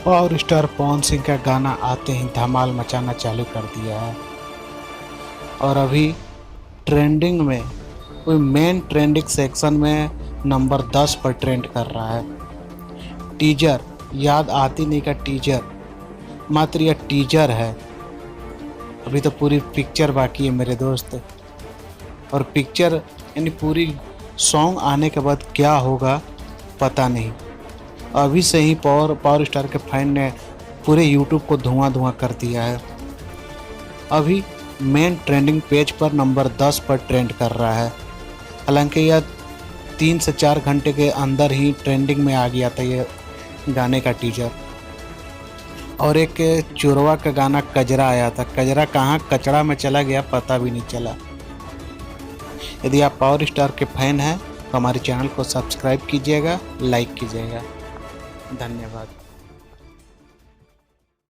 Power star Pawan Singh का गाना आते ही धमाल मचाना चालू कर दिया है। और अभी ट्रेंडिंग में, कोई मेन ट्रेंडिंग सेक्शन में नंबर 10 पर ट्रेंड कर रहा है। टीजर याद आती नहीं का टीजर, मात्र यह टीजर है, अभी तो पूरी पिक्चर बाकी है मेरे दोस्त। और पिक्चर यानी पूरी सॉन्ग आने के बाद क्या होगा पता नहीं। अभी से ही पावर स्टार के फैन ने पूरे यूट्यूब को धुआं कर दिया है। अभी मेन ट्रेंडिंग पेज पर नंबर 10 पर ट्रेंड कर रहा है। हालांकि यह 3 से 4 घंटे के अंदर ही ट्रेंडिंग में आ गया था ये गाने का टीजर। और एक चोरवा का गाना कजरा आया था, कजरा कहाँ कचड़ा में चला गया पता भी नहीं चला। यदि आप पावर स्टार के फैन हैं तो हमारे चैनल को सब्सक्राइब कीजिएगा, लाइक कीजिएगा। धन्यवाद।